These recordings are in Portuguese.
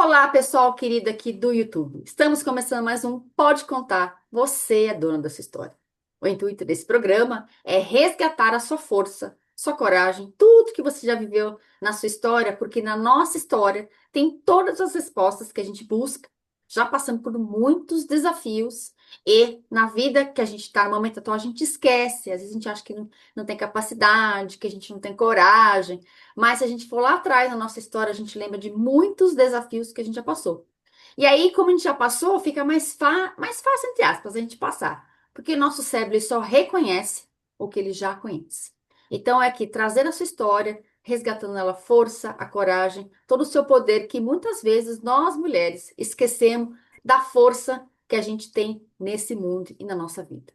Olá, pessoal querido aqui do YouTube. Estamos começando mais um Pode Contar. Você é dona da sua história. O intuito desse programa é resgatar a sua força, sua coragem, tudo que você já viveu na sua história, porque na nossa história tem todas as respostas que a gente busca, já passando por muitos desafios e na vida que a gente está no momento atual, a gente esquece. Às vezes a gente acha que não tem capacidade, que a gente não tem coragem. Mas se a gente for lá atrás na nossa história, a gente lembra de muitos desafios que a gente já passou. E aí, como a gente já passou, fica mais fácil, entre aspas, a gente passar. Porque nosso cérebro ele só reconhece o que ele já conhece. Então, é aqui trazer a sua história, resgatando nela a força, a coragem, todo o seu poder, que muitas vezes nós mulheres esquecemos da força que a gente tem nesse mundo e na nossa vida.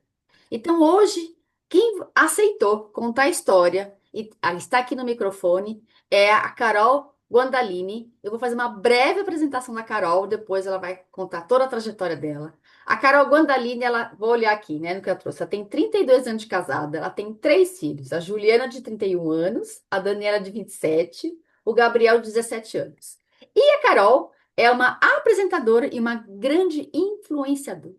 Então, hoje, quem aceitou contar a história e está aqui no microfone é a Carol Guandalini. Eu vou fazer uma breve apresentação da Carol, depois ela vai contar toda a trajetória dela. A Carol Guandalini, vou olhar aqui, né, no que ela trouxe. Ela tem 32 anos de casada, ela tem três filhos: a Juliana, de 31 anos, a Daniela, de 27, o Gabriel, de 17 anos. E a Carol é uma apresentadora e uma grande influenciadora.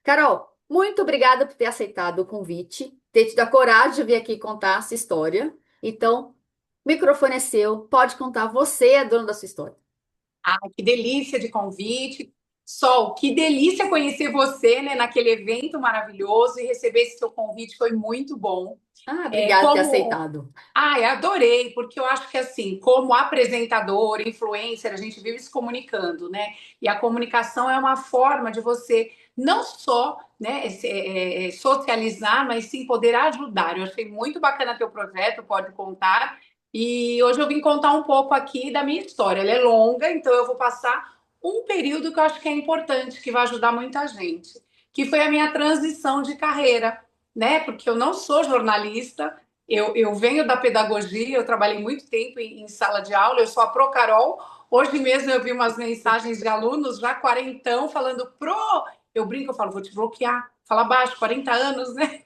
Carol, muito obrigada por ter aceitado o convite, ter tido a coragem de vir aqui contar a sua história. Então, o microfone é seu, pode contar, você é dono da sua história. Ah, que delícia de convite. Sol, que delícia conhecer você, né, naquele evento maravilhoso e receber esse seu convite foi muito bom. Ah, É, obrigada por ter como, aceitado. ai, adorei, porque eu acho que assim, como apresentador, influencer, a gente vive se comunicando, né? E a comunicação é uma forma de você não só, né, socializar, mas sim poder ajudar. Eu achei muito bacana teu projeto, pode contar. E hoje eu vim contar um pouco aqui da minha história. Ela é longa, então eu vou passar um período que eu acho que é importante, que vai ajudar muita gente, que foi a minha transição de carreira, né? Porque eu não sou jornalista, eu venho da pedagogia, eu trabalhei muito tempo em sala de aula, eu sou a Pro Carol. Hoje mesmo eu vi umas mensagens de alunos já quarentão falando Pro. Eu brinco, eu falo, vou te bloquear. Fala baixo, 40 anos, né?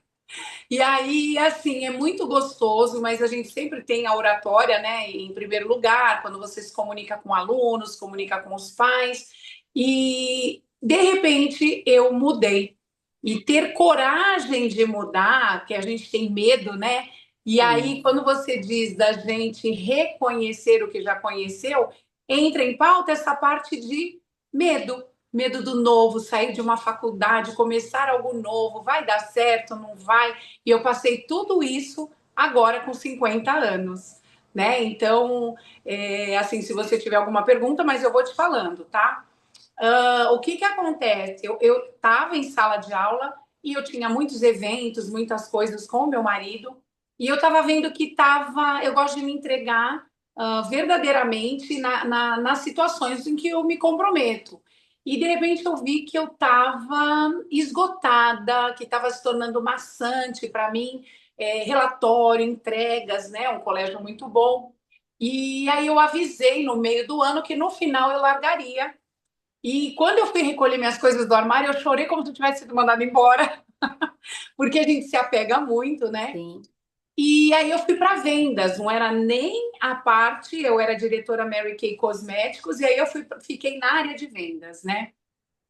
E aí, assim, é muito gostoso, mas a gente sempre tem a oratória, né, em primeiro lugar, quando você se comunica com alunos, comunica com os pais. E, de repente, eu mudei. E ter coragem de mudar, que a gente tem medo, né? E aí, Sim. quando você diz da gente reconhecer o que já conheceu, entra em pauta essa parte de medo. Medo do novo, sair de uma faculdade, começar algo novo, vai dar certo, não vai? E eu passei tudo isso agora com 50 anos, né? Então, assim, se você tiver alguma pergunta, mas eu vou te falando, tá? O que que acontece? Eu estava em sala de aula e eu tinha muitos eventos, muitas coisas com o meu marido, e eu estava vendo que eu gosto de me entregar verdadeiramente nas situações em que eu me comprometo. E de repente eu vi que eu estava esgotada, que estava se tornando maçante para mim, relatório, entregas, né? Um colégio muito bom. E aí eu avisei no meio do ano que no final eu largaria e quando eu fui recolher minhas coisas do armário, eu chorei como se eu tivesse sido mandada embora, porque a gente se apega muito, né? Sim. E aí eu fui para vendas, não era nem a parte, eu era diretora Mary Kay Cosméticos, e aí fiquei na área de vendas, né?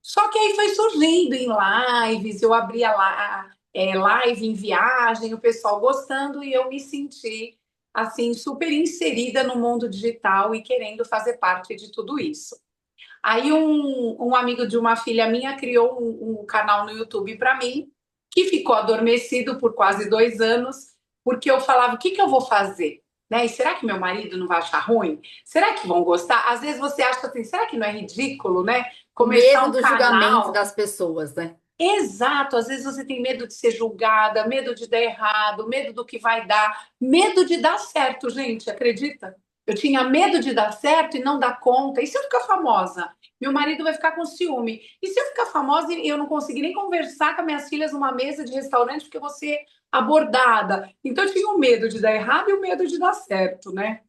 Só que aí foi surgindo em lives, eu abria lá, live em viagem, o pessoal gostando, e eu me senti assim super inserida no mundo digital e querendo fazer parte de tudo isso. Aí um amigo de uma filha minha criou um canal no YouTube para mim, que ficou adormecido por quase 2 anos, porque eu falava, o que que eu vou fazer? Né? E será que meu marido não vai achar ruim? Será que vão gostar? Às vezes você acha assim, será que não é ridículo, né? O Começar medo um do julgamento canal. das pessoas, né? Exato, às vezes você tem medo de ser julgada, medo de dar errado, medo do que vai dar, medo de dar certo, gente, acredita? Eu tinha medo de dar certo e não dar conta. E se eu ficar famosa? Meu marido vai ficar com ciúme. E se eu ficar famosa e eu não conseguir nem conversar com as minhas filhas numa mesa de restaurante porque eu vou ser abordada? Então eu tinha o medo de dar errado e o medo de dar certo, né?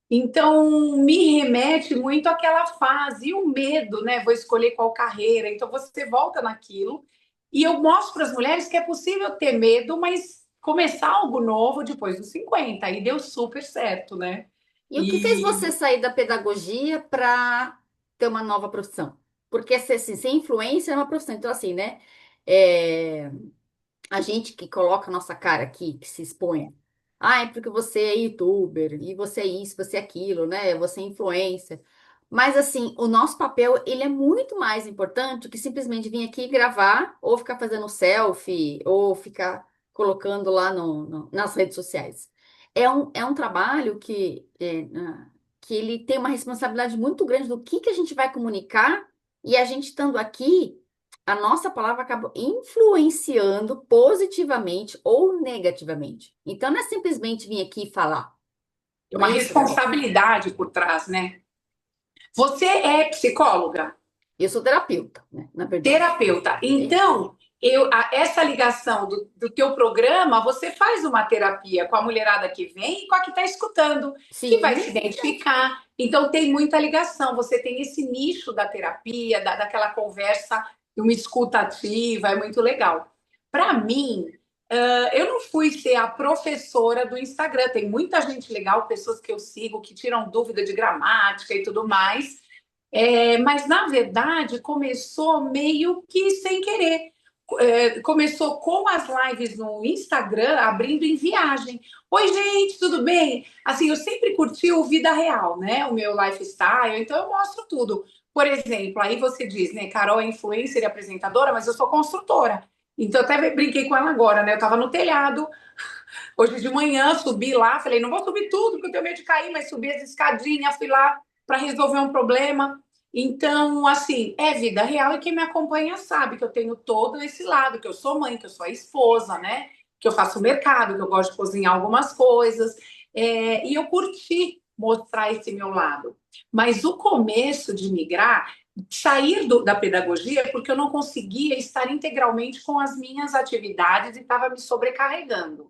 Então, me remete muito àquela fase, e o medo, né? Vou escolher qual carreira. Então, você volta naquilo. E eu mostro para as mulheres que é possível ter medo, mas começar algo novo depois dos 50. E deu super certo, né? E o que fez E você sair da pedagogia para ter uma nova profissão. Porque assim, ser influencer é uma profissão. Então, assim, né? É, a gente que coloca a nossa cara aqui, que se expõe. Ah, é porque você é youtuber, e você é isso, você é aquilo, né? Você é influencer. Mas, assim, o nosso papel, ele é muito mais importante do que simplesmente vir aqui gravar, ou ficar fazendo selfie, ou ficar colocando lá nas redes sociais. É um trabalho que ele tem uma responsabilidade muito grande do que a gente vai comunicar, e a gente estando aqui a nossa palavra acaba influenciando positivamente ou negativamente. Então, não é simplesmente vir aqui e falar. É Não uma é isso o negócio. responsabilidade por trás, né? Você é psicóloga? Eu sou terapeuta, né? Na verdade. Terapeuta. É. Então, essa ligação do teu programa, você faz uma terapia com a mulherada que vem e com a que está escutando, que vai se Sim, identificar. Então, tem muita ligação. Você tem esse nicho da terapia, daquela conversa, uma escuta ativa, é muito legal. Para mim, eu não fui ser a professora do Instagram. Tem muita gente legal, pessoas que eu sigo, que tiram dúvida de gramática e tudo mais. Mas, na verdade, começou meio que sem querer. Começou com as lives no Instagram, abrindo em viagem. Oi, gente, tudo bem? Assim, eu sempre curti o vida real, né? O meu lifestyle, então eu mostro tudo. Por exemplo, aí você diz, né? Carol é influencer e apresentadora, mas eu sou construtora. Então, eu até brinquei com ela agora, né? Eu estava no telhado, hoje de manhã, subi lá, falei, não vou subir tudo, porque eu tenho medo de cair, mas subi as escadinhas, fui lá para resolver um problema. Então, assim, é vida real e quem me acompanha sabe que eu tenho todo esse lado, que eu sou mãe, que eu sou a esposa, né? Que eu faço mercado, que eu gosto de cozinhar algumas coisas. E eu curti mostrar esse meu lado. Mas o começo de migrar, sair da pedagogia, porque eu não conseguia estar integralmente com as minhas atividades e estava me sobrecarregando.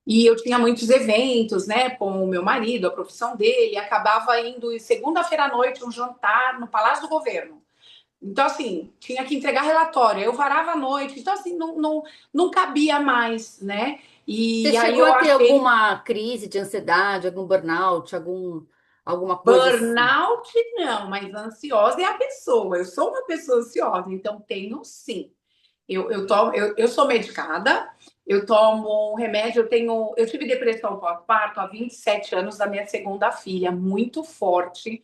E eu tinha muitos eventos, né, com o meu marido, a profissão dele, e acabava indo segunda-feira à noite um jantar no Palácio do Governo. Então, assim, tinha que entregar relatório, eu varava à noite, então, assim, não cabia mais, né? você E aí chegou eu a ter achei alguma crise de ansiedade, algum burnout, alguma coisa assim? burnout, não, mas ansiosa é a pessoa. Eu sou uma pessoa ansiosa, então tenho sim. Eu sou medicada, eu tomo um remédio, eu tive depressão pós-parto há 27 anos da minha segunda filha, muito forte.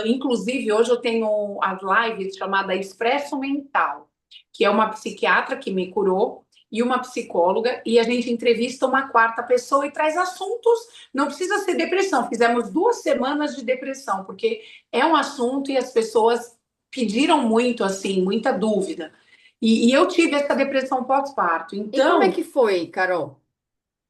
Inclusive, hoje eu tenho as lives chamada Expresso Mental, que é uma psiquiatra que me curou e uma psicóloga, e a gente entrevista uma quarta pessoa e traz assuntos, não precisa ser depressão, fizemos 2 semanas de depressão, porque é um assunto e as pessoas pediram muito, assim, muita dúvida. E eu tive essa depressão pós-parto. E como é Então, que foi, Carol?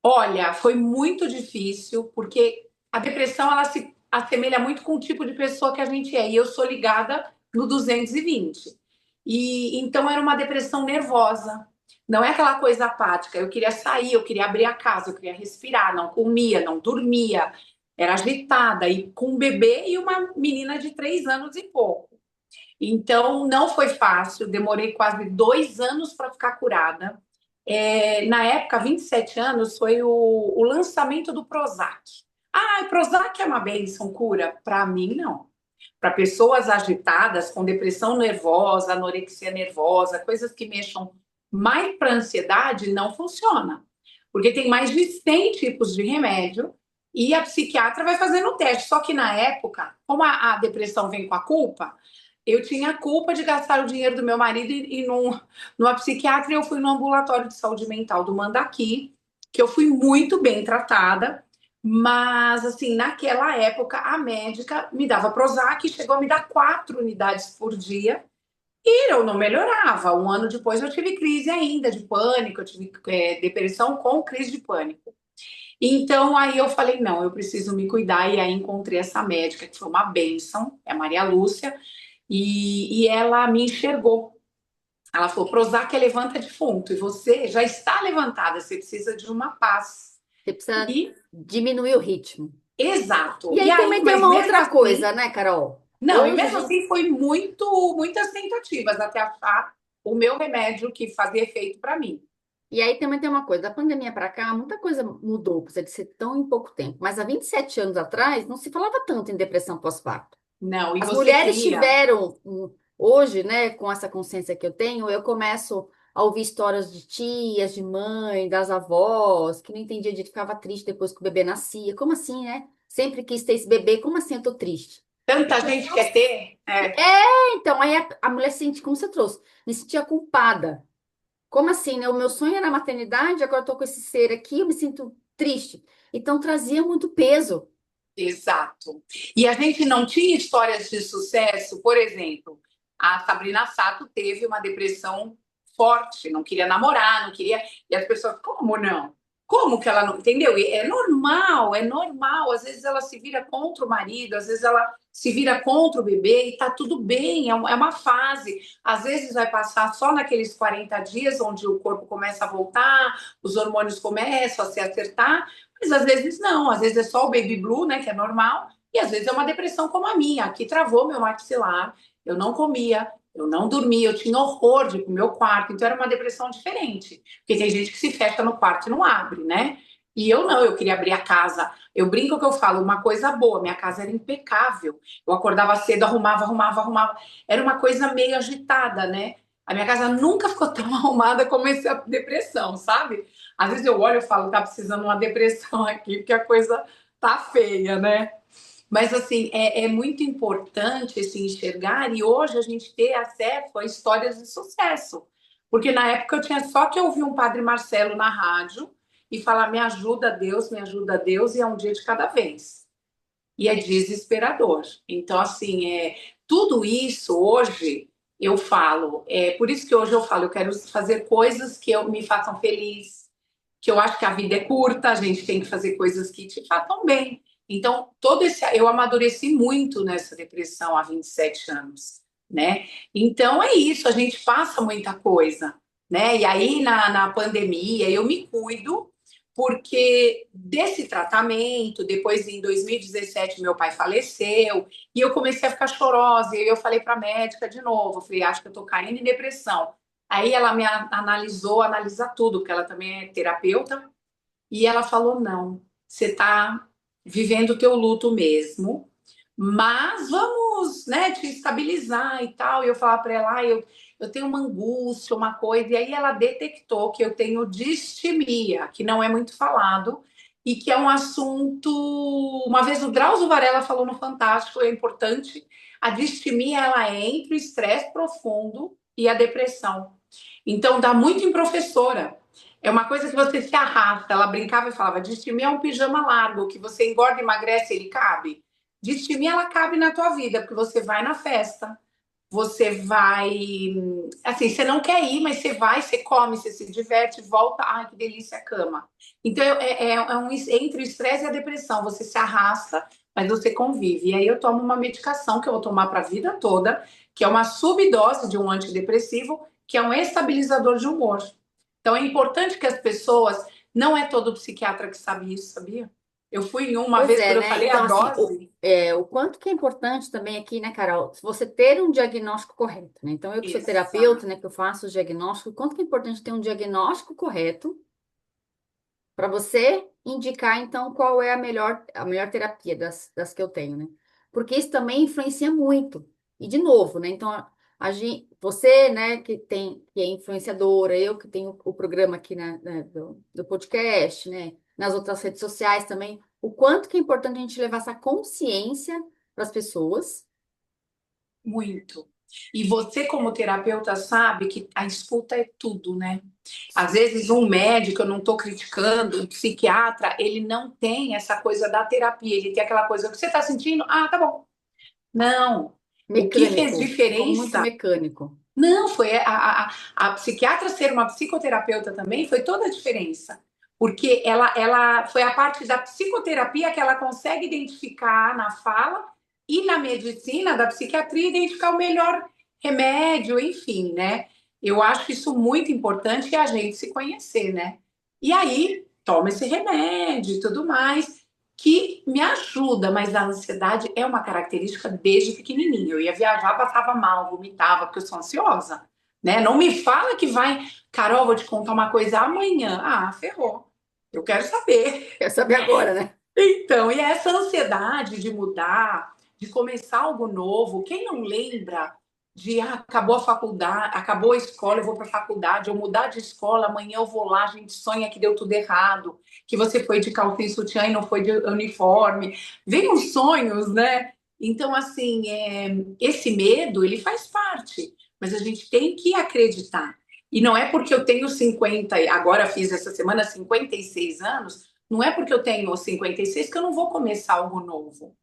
olha, olha, foi muito difícil, porque a depressão ela se assemelha muito com o tipo de pessoa que a gente é. E eu sou ligada no 220. E então era uma depressão nervosa. Não é aquela coisa apática. Eu queria sair, eu queria abrir a casa, eu queria respirar, não comia, não dormia. Era agitada e com um bebê e uma menina de 3 anos e pouco. Então não foi fácil. Demorei quase 2 anos para ficar curada. Na época, 27 anos, foi o lançamento do Prozac. Ah, o Prozac é uma bênção, cura? Para mim, não. Para pessoas agitadas, com depressão nervosa, anorexia nervosa, coisas que mexam mais para ansiedade, não funciona. Porque tem mais de 100 tipos de remédio e a psiquiatra vai fazendo o teste. Só que na época, como a depressão vem com a culpa, eu tinha a culpa de gastar o dinheiro do meu marido e numa psiquiatra e eu fui no ambulatório de saúde mental do Mandaqui, que eu fui muito bem tratada, mas assim, naquela época a médica me dava Prozac e chegou a me dar 4 unidades por dia e eu não melhorava. Um ano depois eu tive crise ainda de pânico, eu tive depressão com crise de pânico. Então aí eu falei, não, eu preciso me cuidar e aí encontrei essa médica que foi uma bênção, é a Maria Lúcia, e ela me enxergou. Ela falou: Prozac é levanta defunto, e você já está levantada, você precisa de uma paz. Você precisa E diminuir o ritmo. exato. E E aí aí, também tem mas uma mesmo outra coisa, assim, né, Carol? não, e Hoje a mesmo gente. assim foi muitas tentativas até achar o meu remédio que fazia efeito para mim. E aí também tem uma coisa, da pandemia para cá, muita coisa mudou, precisa de ser tão em pouco tempo. Mas há 27 anos atrás, não se falava tanto em depressão pós-parto. Não, e As você mulheres cria. tiveram, hoje, né, com essa consciência que eu começo a ouvir histórias de tias, de mãe, das avós, que não entendia de ficava triste depois que o bebê nascia. Como assim, né? Sempre quis ter esse bebê, como assim eu tô triste? Tanta Então, gente quer ter. É, então aí a mulher se sente, como você trouxe, me sentia culpada. Como assim, né? O meu sonho era a maternidade, agora eu tô com esse ser aqui, eu me sinto triste. Então trazia muito peso. exato. E a gente não tinha histórias de sucesso, por exemplo, a Sabrina Sato teve uma depressão forte, não queria namorar, não queria. E as pessoas, como não? Como que ela não. Entendeu? E é normal, é normal. Às vezes ela se vira contra o marido, às vezes ela se vira contra o bebê e tá tudo bem, é uma fase. Às vezes vai passar só naqueles 40 dias, onde o corpo começa a voltar, os hormônios começam a se acertar, mas às vezes não, às vezes é só o baby blue, né, que é normal, e às vezes é uma depressão como a minha, que travou meu maxilar, eu não comia, eu não dormia, eu tinha horror de ir pro meu quarto, então era uma depressão diferente, porque tem gente que se fecha no quarto e não abre, né? E eu não, eu queria abrir a casa. Eu brinco que eu falo, uma coisa boa, minha casa era impecável. Eu acordava cedo, arrumava. Era uma coisa meio agitada, né? A minha casa nunca ficou tão arrumada como essa depressão, sabe? Às vezes eu olho e falo, tá precisando de uma depressão aqui, porque a coisa tá feia, né? Mas, assim, é muito importante se enxergar e hoje a gente ter acesso a histórias de sucesso. Porque na época eu tinha só que ouvir um padre Marcelo na rádio e falar, me ajuda Deus, e é um dia de cada vez. E é desesperador. Então, assim, tudo isso hoje eu falo. Por isso que hoje eu falo, eu quero fazer coisas que me façam feliz, que eu acho que a vida é curta, a gente tem que fazer coisas que te façam bem. Então, eu amadureci muito nessa depressão há 27 anos, né? Então é isso, a gente passa muita coisa, né? E aí na pandemia eu me cuido porque desse tratamento, depois em 2017 meu pai faleceu e eu comecei a ficar chorosa e eu falei para a médica de novo, eu falei, acho que eu tô caindo em depressão. Aí ela me analisou, analisa tudo, porque ela também é terapeuta, e ela falou: não, você está vivendo o teu luto mesmo, mas vamos, né, te estabilizar e tal. E eu falava para ela: eu tenho uma angústia, uma coisa, e aí ela detectou que eu tenho distimia, que não é muito falado. E que é um assunto. Uma vez o Drauzio Varela falou no Fantástico, é importante. A distimia ela é entre o estresse profundo e a depressão. Então, dá muito em professora. É uma coisa que você se arrasta. Ela brincava e falava: distimia é um pijama largo, que você engorda e emagrece, ele cabe. Distimia, ela cabe na tua vida, porque você vai na festa, você vai. Assim, você não quer ir, mas você vai, você come, você se diverte, volta. Ai, que delícia a cama. Então, entre o estresse e a depressão. Você se arrasta, mas você convive. E aí eu tomo uma medicação que eu vou tomar para a vida toda, que é uma subdose de um antidepressivo, que é um estabilizador de humor. Então, é importante que as pessoas. Não é todo psiquiatra que sabe isso, sabia? Eu fui em uma Pois vez, é, quando eu né? falei a Então, assim, dose. o quanto que é importante também aqui, né, Carol, você ter um diagnóstico correto, né? Então, eu que sou terapeuta, Exato. né, que eu faço o diagnóstico, o quanto que é importante ter um diagnóstico correto para você indicar, então, qual é a melhor terapia das que eu tenho, né? Porque isso também influencia muito. E, de novo, né? Então, você, né, que é influenciadora, eu que tenho o programa aqui, né, do podcast, né, nas outras redes sociais também, o quanto que é importante a gente levar essa consciência para as pessoas. Muito. E você, como terapeuta, sabe que a escuta é tudo, né? Às Sim. vezes, um médico, eu não estou criticando, um psiquiatra, ele não tem essa coisa da terapia, ele tem aquela coisa, o que você está sentindo? Ah, tá bom. Não. O que fez Mecânico, ficou muito diferença? mecânico. Não, foi a psiquiatra ser uma psicoterapeuta também foi toda a diferença. Porque ela foi a parte da psicoterapia que ela consegue identificar na fala e na medicina da psiquiatria identificar o melhor remédio, enfim, né? Eu acho isso muito importante, a gente se conhecer, né? E aí, toma esse remédio e tudo mais, que me ajuda, mas a ansiedade é uma característica desde pequenininho. Eu ia viajar, passava mal, vomitava, porque eu sou ansiosa, né? Não me fala que vai, Carol, vou te contar uma coisa amanhã. Ah, ferrou. Eu quero saber. Quer saber agora, né? Então, e essa ansiedade de mudar, de começar algo novo. Quem não lembra de acabou a faculdade, acabou a escola, eu vou para a faculdade, ou mudar de escola, amanhã eu vou lá, a gente sonha que deu tudo errado, que você foi de calça e sutiã e não foi de uniforme. Vem os sonhos, né? Então, assim, esse medo, ele faz parte, mas a gente tem que acreditar. E não é porque eu tenho 50, agora fiz essa semana 56 anos, não é porque eu tenho 56 que eu não vou começar algo novo.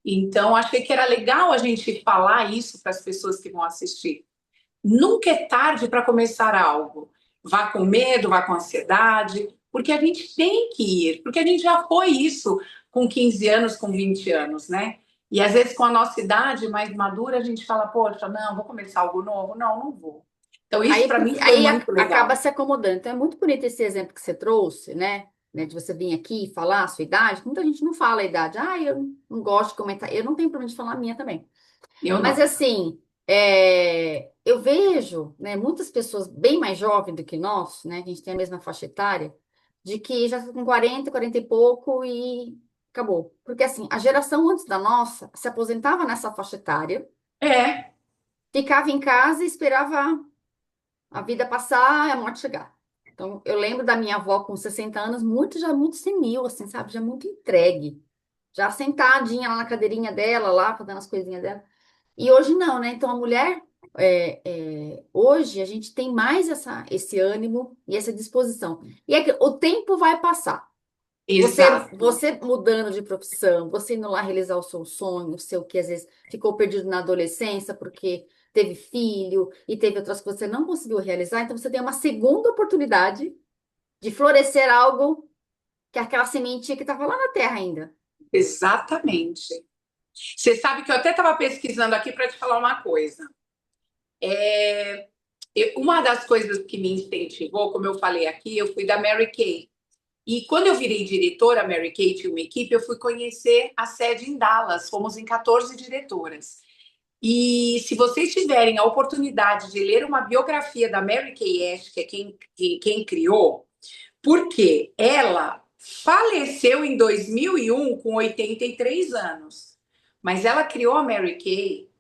Então, achei que era legal a gente falar isso para as pessoas que vão assistir. Nunca é tarde para começar algo. Vá com medo, vá com ansiedade, porque a gente tem que ir, porque a gente já foi isso com 15 anos, com 20 anos, né? E às vezes com a nossa idade mais madura, a gente fala, poxa, não, vou começar algo novo. Não, não vou. Então, isso Aí, para mim porque, foi muito acaba legal. se acomodando. Então, é muito bonito esse exemplo que você trouxe, né? De você vir aqui e falar a sua idade. Muita gente não fala a idade. Ah, eu não gosto de comentar. Eu não tenho problema de falar a minha também. Eu Mas, não. assim, eu vejo, né, muitas pessoas bem mais jovens do que nós, né? Que a gente tem a mesma faixa etária, de que já tá com 40, 40 e pouco e acabou. Porque, assim, a geração antes da nossa se aposentava nessa faixa etária, É, ficava em casa e esperava a vida passar e a morte chegar. Então, eu lembro da minha avó com 60 anos, já muito senil, assim, sabe? Já muito entregue. Já sentadinha lá na cadeirinha dela, lá, fazendo as coisinhas dela. E hoje não, né? Então, a mulher, hoje, a gente tem mais esse ânimo e essa disposição. E é que o tempo vai passar. exato. Você mudando de profissão, você indo lá realizar o seu sonho, o seu que às vezes ficou perdido na adolescência porque teve filho e teve outras coisas que você não conseguiu realizar, então você tem uma segunda oportunidade de florescer algo que é aquela sementinha que estava lá na terra ainda. Exatamente. Você sabe que eu até estava pesquisando aqui para te falar uma coisa. Uma das coisas que me incentivou, como eu falei aqui, eu fui da Mary Kay. E quando eu virei diretora, a Mary Kay tinha uma equipe, eu fui conhecer a sede em Dallas. Fomos em 14 diretoras. E se vocês tiverem a oportunidade de ler uma biografia da Mary Kay Ash, que é quem criou, porque ela faleceu em 2001 com 83 anos. Mas ela criou a Mary Kay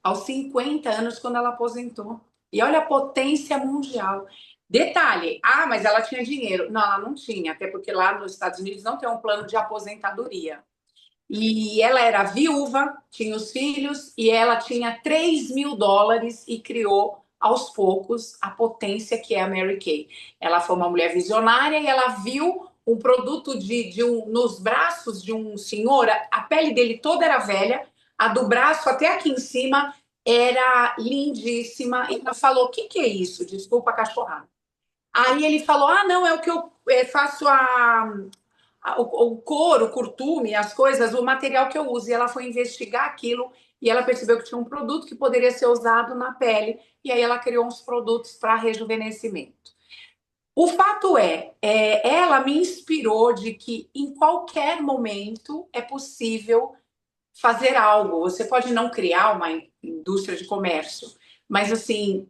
aos 50 anos, quando ela aposentou. E olha a potência mundial. Detalhe, mas ela tinha dinheiro. Não, ela não tinha, até porque lá nos Estados Unidos não tem um plano de aposentadoria. E ela era viúva, tinha os filhos, e ela tinha US$ 3.000 e criou aos poucos a potência que é a Mary Kay. Ela foi uma mulher visionária e ela viu um produto nos braços de um senhor, a pele dele toda era velha, a do braço até aqui em cima era lindíssima. E ela falou: o que é isso? Desculpa a cachorrada. Aí ele falou: não, é o que eu faço o couro, o curtume, as coisas, o material que eu uso. E ela foi investigar aquilo e ela percebeu que tinha um produto que poderia ser usado na pele. E aí ela criou uns produtos para rejuvenescimento. O fato ela me inspirou de que em qualquer momento é possível fazer algo. Você pode não criar uma indústria de comércio, mas assim,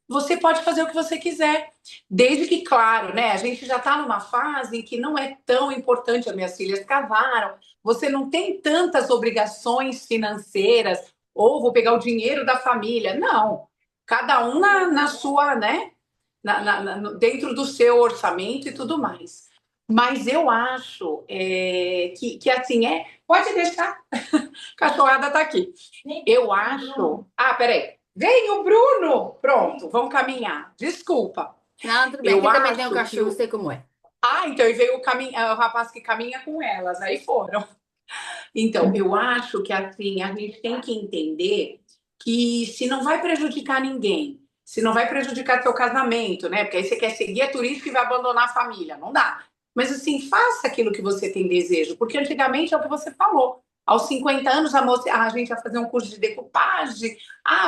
você pode fazer o que você quiser, desde que, claro, né? A gente já está numa fase em que não é tão importante. As minhas filhas casaram, você não tem tantas obrigações financeiras, ou vou pegar o dinheiro da família. Não, cada um na sua, né? Dentro do seu orçamento e tudo mais. Mas eu acho que assim Pode deixar, a cachorrada tá aqui. Eu acho. Peraí. Vem o Bruno! Pronto, vamos caminhar. Desculpa. Não, tudo bem. Eu Aqui também tem um acho que cachorro, sei como é. então e veio o rapaz que caminha com elas, aí foram. Então, eu acho que assim, a gente tem que entender que se não vai prejudicar ninguém, se não vai prejudicar seu casamento, né? Porque aí você quer ser guia turístico e vai abandonar a família, não dá. Mas assim, faça aquilo que você tem desejo, porque antigamente é o que você falou. Aos 50 anos, a gente vai fazer um curso de decupagem,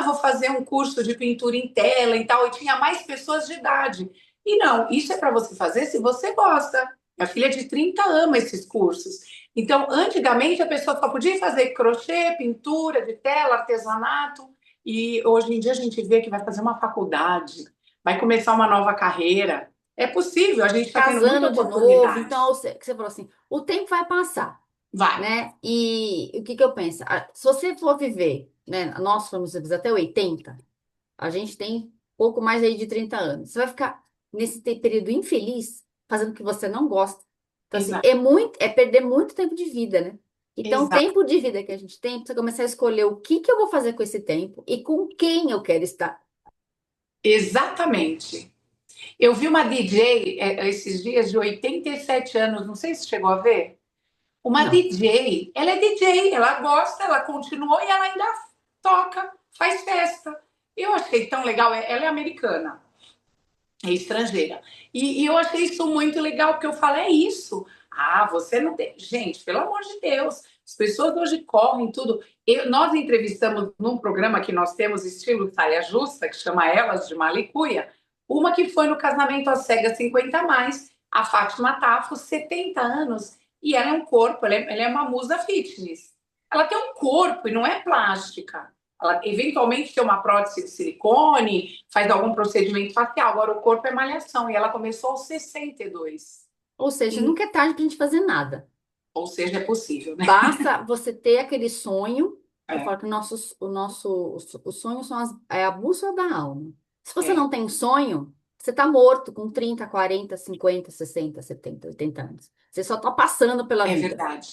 vou fazer um curso de pintura em tela e tal, e tinha mais pessoas de idade. E não, isso é para você fazer se você gosta. Minha filha de 30 ama esses cursos. Então, antigamente, a pessoa só podia fazer crochê, pintura de tela, artesanato, e hoje em dia a gente vê que vai fazer uma faculdade, vai começar uma nova carreira. É possível, a gente está tendo muita Casando de novo. oportunidade. Então, que você falou assim, o tempo vai passar. vai. né? E o que que eu penso? Se você for viver, né? Nós fomos viver até 80, a gente tem pouco mais aí de 30 anos. Você vai ficar nesse período infeliz, fazendo o que você não gosta. Então, assim, Exato, é perder muito tempo de vida, né? Então, o exato, tempo de vida que a gente tem, precisa começar a escolher o que que eu vou fazer com esse tempo e com quem eu quero estar. exatamente. Eu vi uma DJ esses dias de 87 anos, não sei se chegou a ver. Uma Não. DJ, ela é DJ, ela gosta, ela continuou e ela ainda toca, faz festa. Eu achei tão legal, ela é americana, é estrangeira. E eu achei isso muito legal, porque eu falo, é isso. Ah, você não tem. Gente, pelo amor de Deus, as pessoas hoje correm tudo. Nós entrevistamos num programa que nós temos, estilo saia justa, que chama Elas de Malicuia, uma que foi no casamento às cegas 50 a mais, a Fátima Tafo, 70 anos, e ela é um corpo, ela é uma musa fitness. Ela tem um corpo e não é plástica. Ela eventualmente tem uma prótese de silicone, faz algum procedimento facial, agora o corpo é malhação e ela começou aos 62. Ou seja, E, nunca é tarde pra gente fazer nada. ou seja, é possível, né? Basta você ter aquele sonho. Eu É, falo que os sonhos são é a bússola da alma. Se você é, não tem sonho, você está morto com 30, 40, 50, 60, 70, 80 anos. Você só está passando pela é vida. verdade.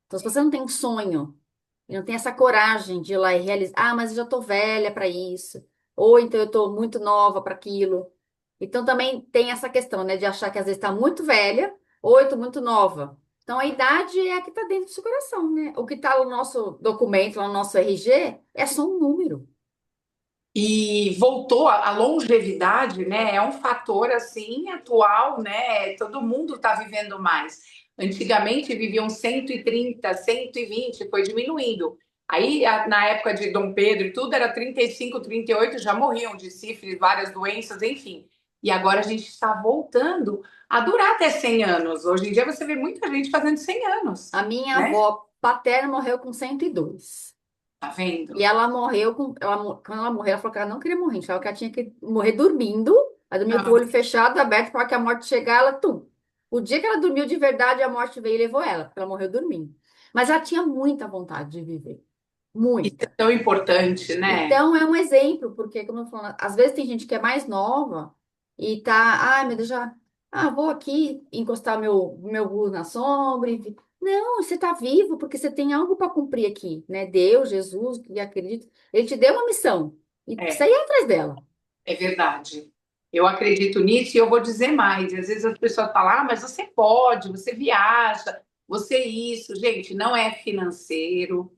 Então, se você não tem sonho, e não tem essa coragem de ir lá e realizar, ah, mas eu já estou velha para isso. Ou então eu estou muito nova para aquilo. Então também tem essa questão, né, de achar que às vezes está muito velha, ou eu estou muito nova. Então a idade é a que está dentro do seu coração, né? O que está no nosso documento, lá no nosso RG, é só um número. E voltou a longevidade, né? É um fator assim atual, né? Todo mundo está vivendo mais. Antigamente viviam 130, 120, foi diminuindo. Aí, na época de Dom Pedro e tudo, era 35, 38, já morriam de sífilis, várias doenças, enfim. E agora a gente está voltando a durar até 100 anos. Hoje em dia você vê muita gente fazendo 100 anos, A minha né? avó paterna morreu com 102. Tá E vendo? ela morreu quando ela morreu, ela falou que ela não queria morrer, achava que ela tinha que morrer dormindo. Ela dormiu com o Ah, olho fechado, aberto, para que a morte chegar, ela, tum. O dia que ela dormiu de verdade, a morte veio e levou ela, porque ela morreu dormindo. Mas ela tinha muita vontade de viver. isso é Muita. tão importante, né? Então, é um exemplo, porque, como eu falo, às vezes tem gente que é mais nova e tá, ai, meu Deus, já, vou aqui encostar meu burro na sombra. Não, você tá vivo porque você tem algo para cumprir aqui, né? Deus, Jesus, que acredito, ele te deu uma missão e precisa É. ir atrás dela. É verdade. Eu acredito nisso e eu vou dizer mais. Às vezes as pessoas falam, ah, mas você pode, você viaja, você isso. Gente, não é financeiro.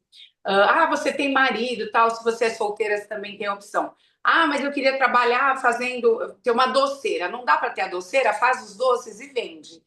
Ah, você tem marido, tal. Se você é solteira, você também tem opção. Ah, mas eu queria trabalhar fazendo, ter uma doceira. Não dá para ter a doceira? Faz os doces e vende.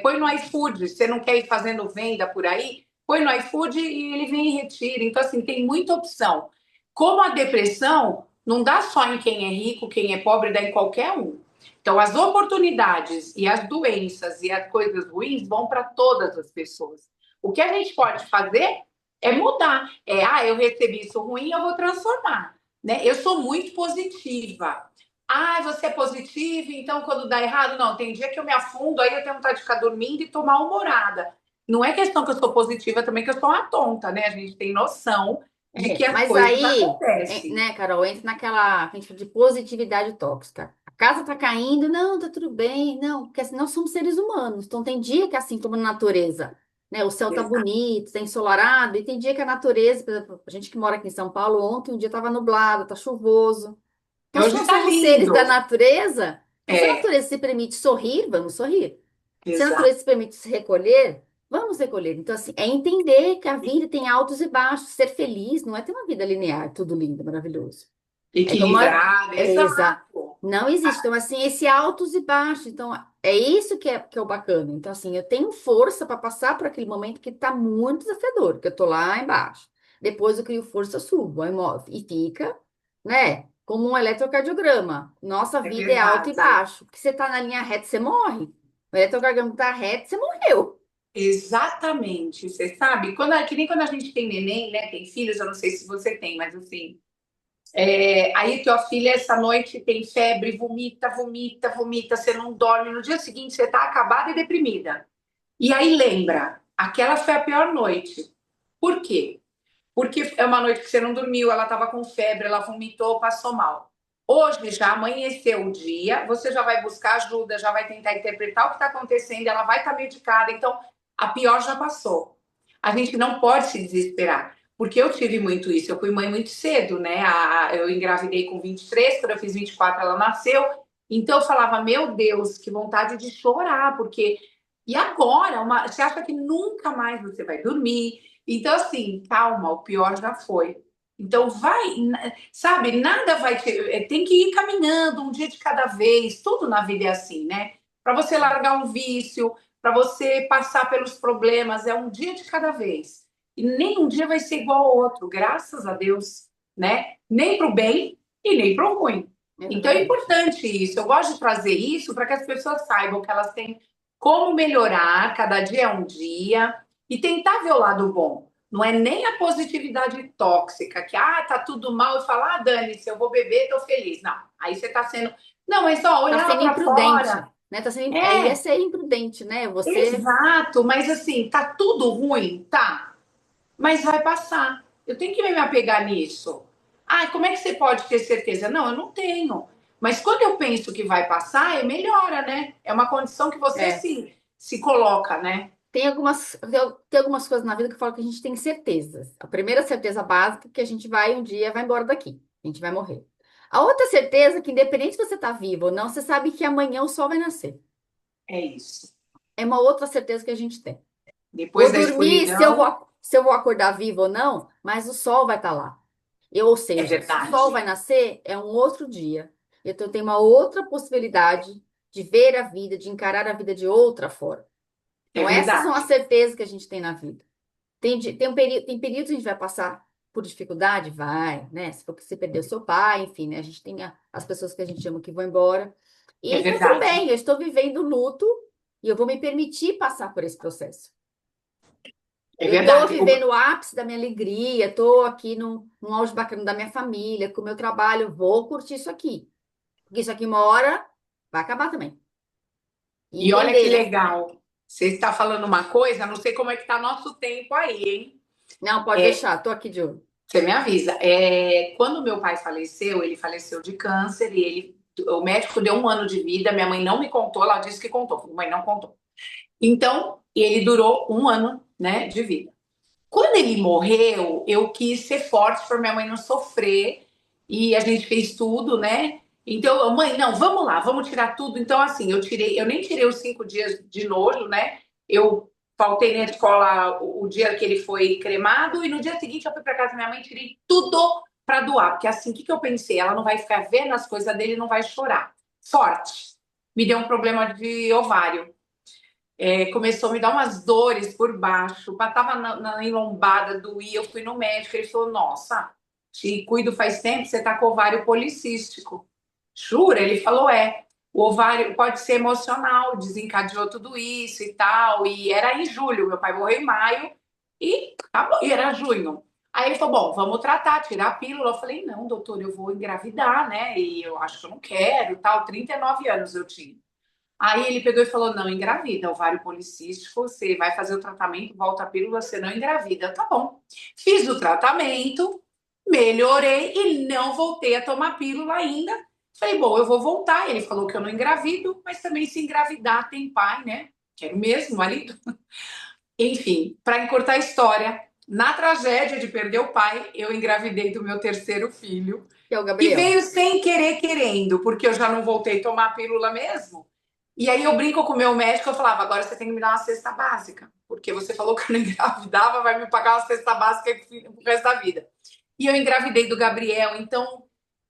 Põe no iFood. Você não quer ir fazendo venda por aí? Põe no iFood e ele vem e retira. Então, assim, tem muita opção. Como a depressão, não dá só em quem é rico, quem é pobre, dá em qualquer um. Então, as oportunidades e as doenças e as coisas ruins vão para todas as pessoas. O que a gente pode fazer é mudar. Eu recebi isso ruim, eu vou transformar. Né? Eu sou muito positiva. Ah, você é positiva, então quando dá errado, não. Tem dia que eu me afundo, aí eu tenho vontade de ficar dormindo e tomar humorada. Não é questão que eu sou positiva também, que eu sou uma tonta, né? A gente tem noção de que as Mas coisas aí, acontecem. né, Carol, entra naquela que a gente fala de positividade tóxica. A casa tá caindo, não, tá tudo bem, não, porque assim, nós somos seres humanos, então tem dia que é assim como na natureza, né, o céu tá Exato. bonito, tá ensolarado, e tem dia que a natureza, por exemplo, a gente que mora aqui em São Paulo, ontem um dia tava nublado, tá chuvoso. Então, se Hoje nós tá somos seres da lindo. natureza, então se a É, natureza se permite sorrir, vamos sorrir. Se a exato. natureza se permite se recolher, vamos recolher. Então, assim, é entender que a vida tem altos e baixos. Ser feliz não é ter uma vida linear, tudo lindo, maravilhoso. É como Equilibrada, exato. não existe. Então, assim, esse altos e baixos. Então, é isso que é o bacana. Então, assim, eu tenho força para passar por aquele momento que está muito desafiador, que eu tô lá embaixo. Depois eu crio força, subo, aí e fica, né? Como um eletrocardiograma. Nossa É vida é alto e verdade. baixo. Porque você tá na linha reta, você morre. O eletrocardiograma tá reto, você morreu. Exatamente. Você sabe, que nem quando a gente tem neném, né? Tem filhos, eu não sei se você tem, mas assim. Aí tua filha essa noite tem febre, vomita, vomita, vomita, você não dorme. No dia seguinte você tá acabada e deprimida. E aí lembra. Aquela foi a pior noite. Por quê? Porque é uma noite que você não dormiu, ela estava com febre, ela vomitou, passou mal. Hoje já amanheceu o dia, você já vai buscar ajuda, já vai tentar interpretar o que está acontecendo, ela vai estar medicada, então a pior já passou. A gente não pode se desesperar, porque eu tive muito isso, eu fui mãe muito cedo, né? Eu engravidei com 23, quando eu fiz 24 ela nasceu, então eu falava, meu Deus, que vontade de chorar, porque... E agora, você acha que nunca mais você vai dormir, então, assim, calma, o pior já foi. Então, sabe, nada vai te. Tem que ir caminhando um dia de cada vez, tudo na vida é assim, né? Para você largar um vício, para você passar pelos problemas, é um dia de cada vez. E nem um dia vai ser igual ao outro, graças a Deus, né? Nem para o bem e nem para o ruim. Então, é Exatamente. importante isso. Eu gosto de trazer isso para que as pessoas saibam que elas têm como melhorar, cada dia é um dia e tentar ver o lado bom. Não é nem a positividade tóxica, que tá tudo mal e falar, dane-se, eu vou beber, tô feliz. Não, aí você tá sendo. Não, mas só Tá olhar lá sendo para imprudente, fora. né? Tá sendo, aí é É, ser imprudente, né? Você exato, mas assim, tá tudo ruim? Tá, mas vai passar. Eu tenho que me apegar nisso. Como é que você pode ter certeza? Não, eu não tenho. Mas quando eu penso que vai passar, melhora, né? É uma condição que você é, se coloca, né? tem algumas coisas na vida que eu falo que a gente tem certezas. A primeira certeza básica é que a gente vai um dia vai embora daqui. A gente vai morrer. A outra certeza é que independente se você tá vivo ou não, você sabe que amanhã o sol vai nascer. É isso. É uma outra certeza que a gente tem. Vou Depois da dormir escuridão, se eu vou acordar vivo ou não, mas o sol vai estar lá. Ou é seja, se o sol verdade. vai nascer, é um outro dia. Então, eu tenho uma outra possibilidade de ver a vida, de encarar a vida de outra forma. É Então, essas são as verdade. certezas que a gente tem na vida. Tem períodos que a gente vai passar por dificuldade? Vai, né? Se for que você perdeu seu pai, enfim, né? A gente tem as pessoas que a gente ama que vão embora. É E tá tudo verdade. bem, eu estou vivendo luto e eu vou me permitir passar por esse processo. É Eu tô verdade. vivendo o ápice da minha alegria, tô aqui num auge bacana da minha família, com o meu trabalho, vou curtir isso aqui. Porque isso aqui uma hora vai acabar também. E E olha que entender. legal. Você está falando uma coisa, não sei como é que está nosso tempo aí, hein? Não, pode deixar, tô aqui de olho. Você me avisa. Quando meu pai faleceu, ele faleceu de câncer e o médico deu 1 ano de vida. Minha mãe não me contou, ela disse que contou, minha mãe não contou. Então, ele durou 1 ano, né, de vida. Quando ele morreu, eu quis ser forte para minha mãe não sofrer e a gente fez tudo, né? Então, mãe, não, vamos lá, vamos tirar tudo. Então, assim, eu nem tirei os 5 dias de nojo, né? Eu faltei na escola o dia que ele foi cremado e no dia seguinte eu fui para casa da minha mãe e tirei tudo para doar, porque assim, o que eu pensei? Ela não vai ficar vendo as coisas dele e não vai chorar. Forte. Me deu um problema de ovário. Começou a me dar umas dores por baixo, tava na lombada, doía, eu fui no médico, ele falou, nossa, te cuido faz tempo, você tá com ovário policístico. Jura? Ele falou, o ovário pode ser emocional, desencadeou tudo isso e tal, e era em julho, meu pai morreu em maio, e, tá bom, e era junho. Aí ele falou, bom, vamos tratar, tirar a pílula. Eu falei, não, doutor, eu vou engravidar, né, e eu acho que eu não quero, tal, 39 anos eu tinha. Aí ele pegou e falou: não, engravida, ovário policístico, você vai fazer o tratamento, volta a pílula, você não engravida. Tá bom. Fiz o tratamento, melhorei e não voltei a tomar pílula ainda. Falei, bom, eu vou voltar. Ele falou que eu não engravido, mas também se engravidar tem pai, né? Quero mesmo, marido. Enfim, para encurtar a história, na tragédia de perder o pai, eu engravidei do meu terceiro filho, Que é o que Gabriel. veio sem querer querendo, porque eu já não voltei a tomar a pílula mesmo. E aí eu brinco com o meu médico, eu falava, agora você tem que me dar uma cesta básica, porque você falou que eu não engravidava, vai me pagar uma cesta básica pro resto da vida. E eu engravidei do Gabriel, então,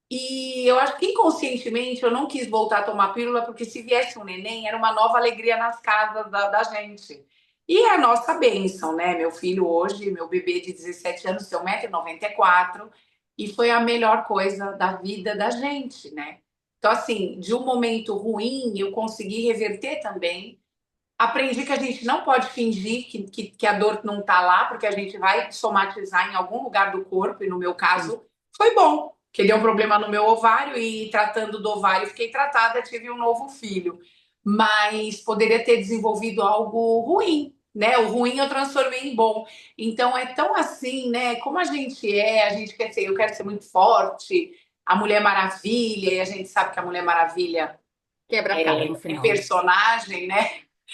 e eu acho que inconscientemente eu não quis voltar a tomar pílula, porque se viesse um neném, era uma nova alegria nas casas da gente. E é a nossa bênção, né? Meu filho hoje, meu bebê de 17 anos, tem 1,94 m, e foi a melhor coisa da vida da gente, né? Então, assim, de um momento ruim, eu consegui reverter também. Aprendi que a gente não pode fingir que a dor não está lá, porque a gente vai somatizar em algum lugar do corpo, e no meu Sim. caso, foi bom, que deu um problema no meu ovário, e tratando do ovário, fiquei tratada, tive um novo filho. Mas poderia ter desenvolvido algo ruim, né? O ruim eu transformei em bom. Então é tão assim, né? Como a gente quer ser, eu quero ser muito forte, a Mulher Maravilha, e a gente sabe que a Mulher Maravilha Quebra a cara no é final, né? personagem, né?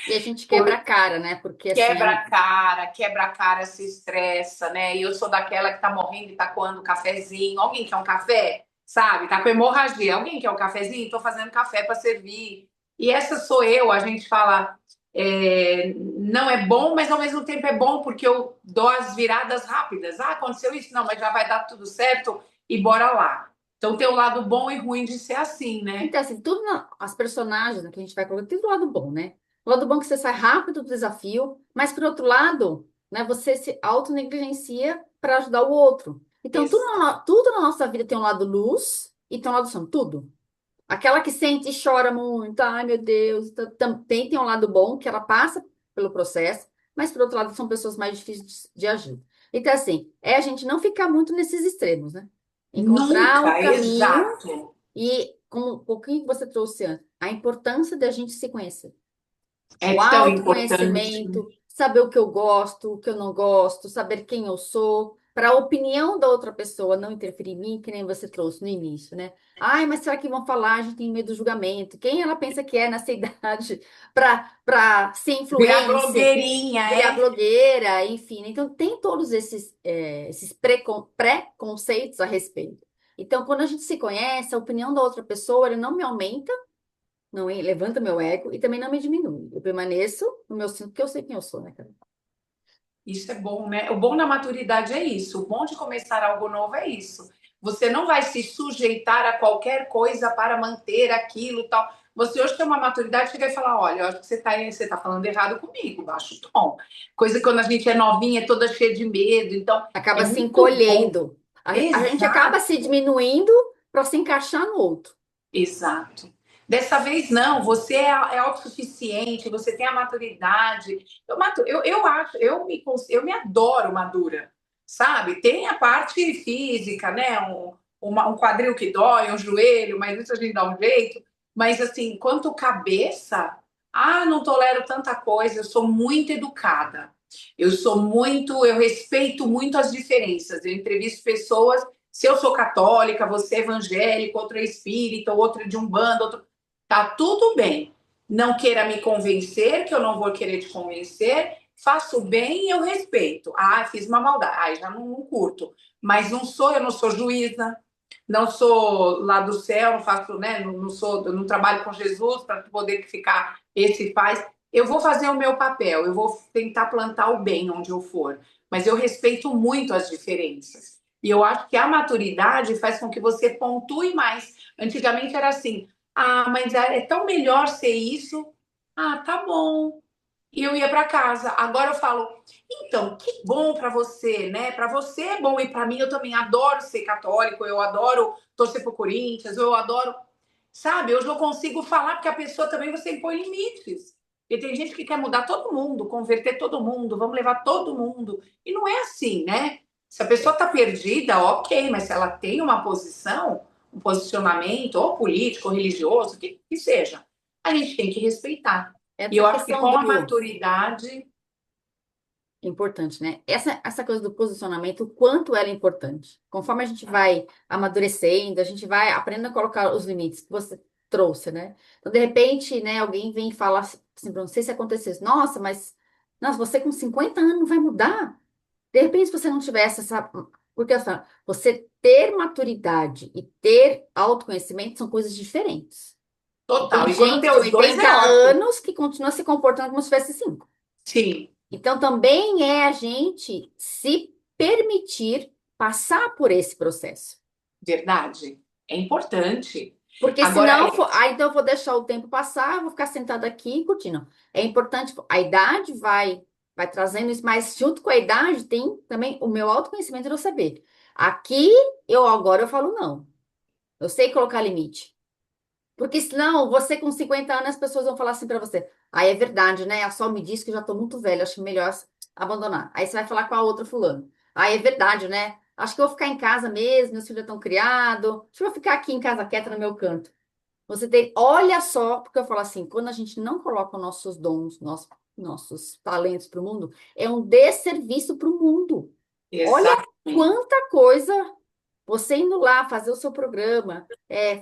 E a gente Por quebra a cara, né? Porque assim, quebra a cara, se estressa, né? E eu sou daquela que tá morrendo e tá coando um cafezinho. Alguém quer um café? Sabe? Tá com hemorragia. Alguém quer um cafezinho? Tô fazendo café para servir. E essa sou eu. A gente fala, não é bom, mas ao mesmo tempo é bom porque eu dou as viradas rápidas. Ah, aconteceu isso? Não, mas já vai dar tudo certo e bora lá. Então tem o lado bom e ruim de ser assim, né? então, assim, as personagens, né, que a gente vai colocar, tem do lado bom, né? O lado bom é que você sai rápido do desafio, mas por outro lado, né, você se autonegligencia para ajudar o outro. Então, Exato. tudo na nossa vida tem um lado luz e tem um lado sombra, tudo. Aquela que sente e chora muito, ai meu Deus, também tem um lado bom, que ela passa pelo processo, mas por outro lado são pessoas mais difíceis de agir. Então, assim, é a gente não ficar muito nesses extremos, né? Encontrar o Nunca, caminho exato. e, como um pouquinho que você trouxe antes, a importância da gente se conhecer. O É tão importante. autoconhecimento, saber o que eu gosto, o que eu não gosto, saber quem eu sou, para a opinião da outra pessoa não interferir em mim, que nem você trouxe no início, né? Ai, mas será que vão falar? A gente tem medo do julgamento. Quem ela pensa que é nessa idade para ser Virar influencer, blogueirinha, virar é? blogueira, enfim, né? Então tem todos esses preconceitos a respeito. Então, quando a gente se conhece, a opinião da outra pessoa, ele não me aumenta, não levanta meu ego e também não me diminui. Eu permaneço no meu cinto, porque eu sei quem eu sou, né, cara? Isso é bom, né? O bom da maturidade é isso. O bom de começar algo novo é isso. Você não vai se sujeitar a qualquer coisa para manter aquilo e tal. Você hoje tem uma maturidade, chega e fala: olha, eu acho que você tá falando errado comigo, baixo tom. Coisa que quando a gente é novinha, é toda cheia de medo. Então, é Acaba se muito bom. encolhendo. A gente acaba se Exato. diminuindo para se encaixar no outro. Exato. Dessa vez não, você é autossuficiente, você tem a maturidade. Eu acho, eu me adoro madura, sabe? Tem a parte física, né? Um quadril que dói, um joelho, mas isso a gente dá um jeito. Mas assim, quanto cabeça, não tolero tanta coisa, eu sou muito educada. Eu respeito muito as diferenças. Eu entrevisto pessoas, se eu sou católica, você é evangélico, outro é espírita, outro é de umbanda, outro... Tá tudo bem. Não queira me convencer, que eu não vou querer te convencer. Faço bem e eu respeito. Fiz uma maldade. Já não curto. Mas eu não sou juíza, não sou lá do céu, não faço, né? Eu não trabalho com Jesus para poder ficar esse faz. Eu vou fazer o meu papel, eu vou tentar plantar o bem onde eu for, mas eu respeito muito as diferenças. E eu acho que a maturidade faz com que você pontue mais. Antigamente era assim: mas é tão melhor ser isso. Tá bom. E eu ia para casa. Agora eu falo: então, que bom para você, né? Para você é bom e para mim eu também adoro ser católico, eu adoro torcer pro Corinthians, eu adoro, sabe? Hoje eu consigo falar porque a pessoa também você impõe limites. E tem gente que quer mudar todo mundo, converter todo mundo, vamos levar todo mundo. E não é assim, né? Se a pessoa está perdida, ok, mas se ela tem uma posição, um posicionamento, ou político, ou religioso, que seja, a gente tem que respeitar. E Essa eu acho que questão com a do maturidade, importante, né? Essa coisa do posicionamento, o quanto ela é importante. Conforme a gente vai amadurecendo, a gente vai aprendendo a colocar os limites que você trouxe, né? Então, de repente, né, alguém vem e fala assim, não sei se acontecesse, nossa, você com 50 anos não vai mudar? De repente, se você não tivesse essa. Porque assim, você ter maturidade e ter autoconhecimento são coisas diferentes. E total. tem E quando gente tem de os 80 dois é ótimo. anos que continua se comportando como se tivesse 5. Sim, Então, também é a gente se permitir passar por esse processo. verdade. É importante. Porque Agora, senão, então eu vou deixar o tempo passar, eu vou ficar sentada aqui curtindo. É importante, a idade vai trazendo isso, mas junto com a idade tem também o meu autoconhecimento de eu saber. Aqui, agora eu falo não. Eu sei colocar limite. Porque senão, você com 50 anos, as pessoas vão falar assim pra você. Aí é verdade, né? A Sol me disse que eu já tô muito velha, acho melhor abandonar. Aí você vai falar com a outra fulano. Aí é verdade, né? Acho que eu vou ficar em casa mesmo, meus filhos estão criados. Acho que eu vou ficar aqui em casa quieta no meu canto. Olha só, porque eu falo assim, quando a gente não coloca os nossos dons, nossos talentos para o mundo, é um desserviço para o mundo. Olha Exatamente. quanta coisa você indo lá fazer o seu programa,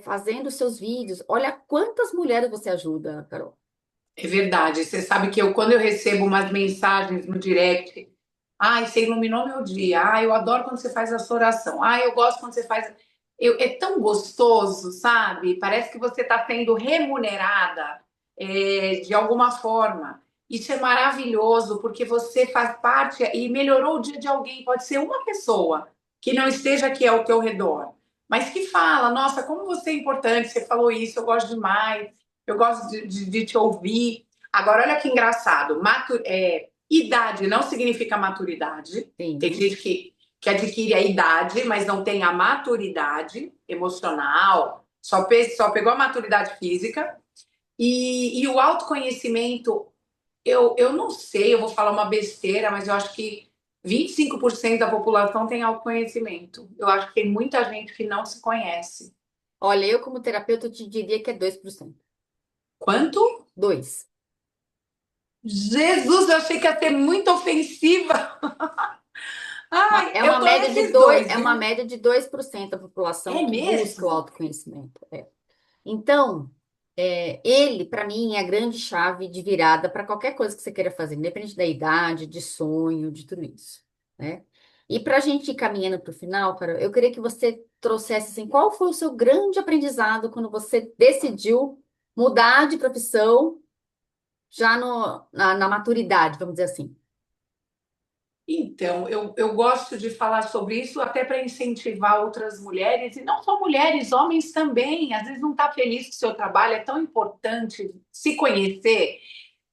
fazendo os seus vídeos. Olha quantas mulheres você ajuda, Carol. É verdade. Você sabe que quando eu recebo umas mensagens no direct, ai, você iluminou meu dia. Ai, eu adoro quando você faz a sua oração. Ai, eu gosto quando você faz. É tão gostoso, sabe? Parece que você está sendo remunerada, de alguma forma. Isso é maravilhoso, porque você faz parte e melhorou o dia de alguém. Pode ser uma pessoa que não esteja aqui ao teu redor, mas que fala: Nossa, como você é importante, você falou isso, eu gosto demais, eu gosto de te ouvir. Agora, olha que engraçado: idade não significa maturidade. Tem Sim. gente que adquire a idade, mas não tem a maturidade emocional, só pegou a maturidade física. E o autoconhecimento, eu não sei, eu vou falar uma besteira, mas eu acho que 25% da população tem autoconhecimento. Eu acho que tem muita gente que não se conhece. Olha, eu como terapeuta te diria que é 2%. Quanto? 2. Jesus, eu achei que ia ser muito ofensiva. Ai, É eu uma tô média de nesses dois, dois, é uma viu? média de 2% da população É que busca o mesmo? autoconhecimento. Então, ele, para mim, é a grande chave de virada para qualquer coisa que você queira fazer, independente da idade, de sonho, de tudo isso, né? E para a gente ir caminhando para o final, cara, eu queria que você trouxesse assim, qual foi o seu grande aprendizado quando você decidiu mudar de profissão já na maturidade, vamos dizer assim. Então, eu gosto de falar sobre isso até para incentivar outras mulheres, e não só mulheres, homens também. Às vezes não está feliz com o seu trabalho, é tão importante se conhecer.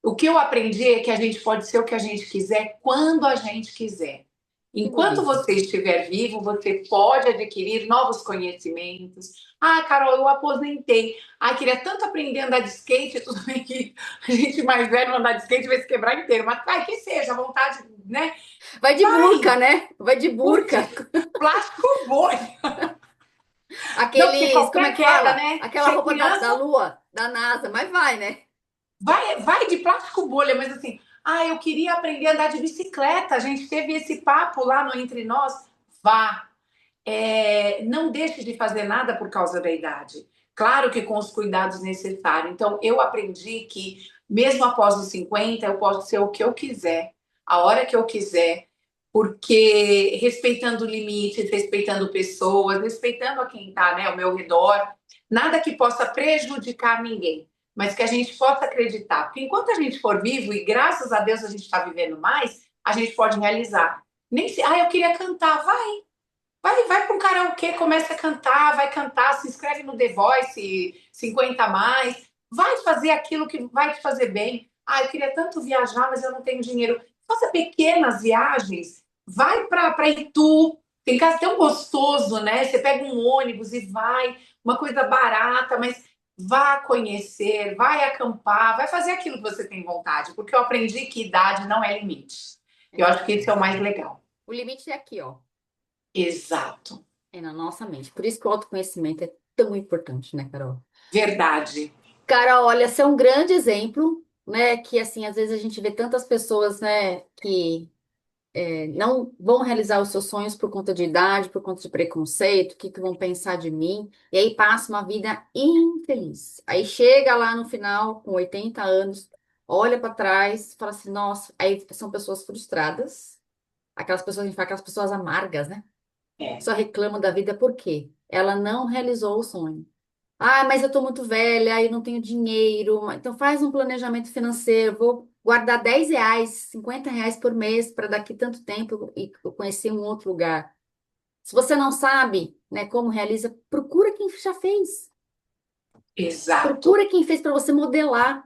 O que eu aprendi é que a gente pode ser o que a gente quiser quando a gente quiser. Que Enquanto bonito. você estiver vivo, você pode adquirir novos conhecimentos. Ah, Carol, eu aposentei. Ah, queria tanto aprender a andar de skate. Tudo bem que a gente mais velho andar de skate vai se quebrar inteiro, mas vai que seja, a vontade, né? Vai de burca, Vai, né? Vai de curte. burca. Plástico bolha. Não, porque Aqueles, como é qualquer que queda, fala? né? Aquela Ser roupa da criança, Lua, da NASA, mas vai, né? vai de plástico bolha, mas assim, ah, eu queria aprender a andar de bicicleta. A gente teve esse papo lá no Entre Nós. Vá. Não deixe de fazer nada por causa da idade. Claro que com os cuidados necessários. Então, eu aprendi que, mesmo após os 50, eu posso ser o que eu quiser, a hora que eu quiser, porque respeitando limites, respeitando pessoas, respeitando a quem está, né, ao meu redor, nada que possa prejudicar ninguém, mas que a gente possa acreditar. Porque enquanto a gente for vivo, e graças a Deus a gente está vivendo mais, a gente pode realizar. Nem se, eu queria cantar, vai para um karaokê, começa a cantar, vai cantar, se inscreve no The Voice 50 a mais, vai fazer aquilo que vai te fazer bem. Ah, eu queria tanto viajar, mas eu não tenho dinheiro. Faça pequenas viagens, vai para Itu, tem casa tão gostoso, né? Você pega um ônibus e vai, uma coisa barata, mas vá conhecer, vai acampar, vai fazer aquilo que você tem vontade, porque eu aprendi que idade não é limite. Eu acho que esse é o mais legal. O limite é aqui, ó. Exato. É na nossa mente. Por isso que o autoconhecimento é tão importante, né, Carol? Verdade. Carol, olha, você é um grande exemplo, né? Que assim, às vezes a gente vê tantas pessoas, né, que não vão realizar os seus sonhos por conta de idade, por conta de preconceito, o que que vão pensar de mim, e aí passa uma vida infeliz. Aí chega lá no final, com 80 anos, olha para trás, fala assim, nossa, aí são pessoas frustradas, aquelas pessoas, a gente fala, aquelas pessoas amargas, né? É, Só reclamam da vida por quê? Ela não realizou o sonho. Ah, mas eu tô muito velha, aí não tenho dinheiro. Então faz um planejamento financeiro. Vou guardar R$ 10, R$ 50 por mês para daqui tanto tempo e eu conhecer um outro lugar. Se você não sabe, né, como realiza, procura quem já fez. exato. Procura quem fez para você modelar,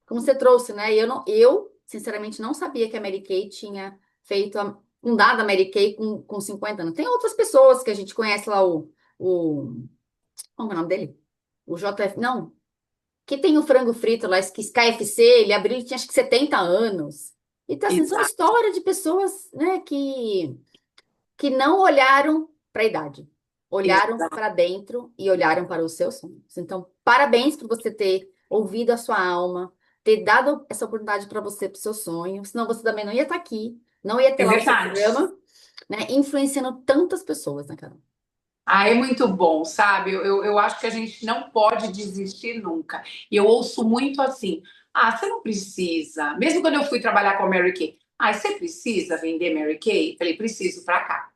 como você trouxe, né? E eu, sinceramente, não sabia que a Mary Kay tinha feito fundado a Mary Kay com 50 anos. Tem outras pessoas que a gente conhece lá, como é o nome dele? O JF, não, que tem o frango frito lá, que KFC, ele abriu, ele tinha acho que 70 anos. Então, assim, são Exato. histórias de pessoas, né, que não olharam para a idade, olharam Exato. para dentro e olharam para os seus sonhos. Então, parabéns por você ter ouvido a sua alma, ter dado essa oportunidade para você, para o seu sonho, senão você também não ia estar aqui, não ia ter É lá o seu verdade. programa, né? Influenciando tantas pessoas, né, Carol? Ah, é muito bom, sabe? Eu acho que a gente não pode desistir nunca. E eu ouço muito assim: ah, você não precisa. Mesmo quando eu fui trabalhar com a Mary Kay, ah, você precisa vender Mary Kay? Falei, preciso para cá.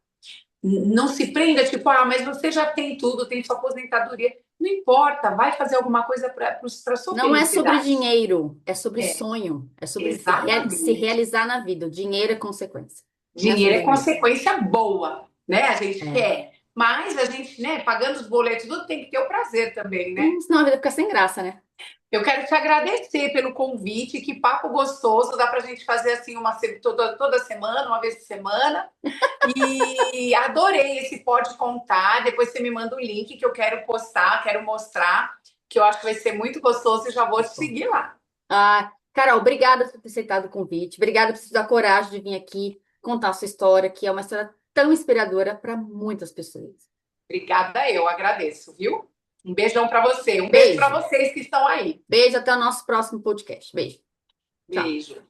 Não se prenda, tipo, ah, mas você já tem tudo, tem sua aposentadoria. Não importa, vai fazer alguma coisa para sua Não é sobre felicidade. dinheiro, é sobre É, sonho, é sobre se exatamente. realizar na vida. O dinheiro é consequência, não é Dinheiro sobre é dinheiro. consequência boa, né? A gente É. quer, mas a gente, né, pagando os boletos, tudo tem que ter o prazer também, né? Senão a vida fica sem graça, né? Eu quero te agradecer pelo convite, que papo gostoso, dá para a gente fazer assim toda semana, uma vez por semana. E adorei esse Pode Contar. Depois você me manda o link que eu quero postar, quero mostrar, que eu acho que vai ser muito gostoso e já vou Tá te bom. seguir lá. Ah, Carol, obrigada por ter aceitado o convite. Obrigada por ter tido a coragem de vir aqui contar a sua história, que é uma história tão inspiradora para muitas pessoas. Obrigada, eu agradeço, viu? Um beijão para você, um beijo para Beijo. vocês que estão aí. Beijo, até o nosso próximo podcast. Beijo. Tchau. Beijo.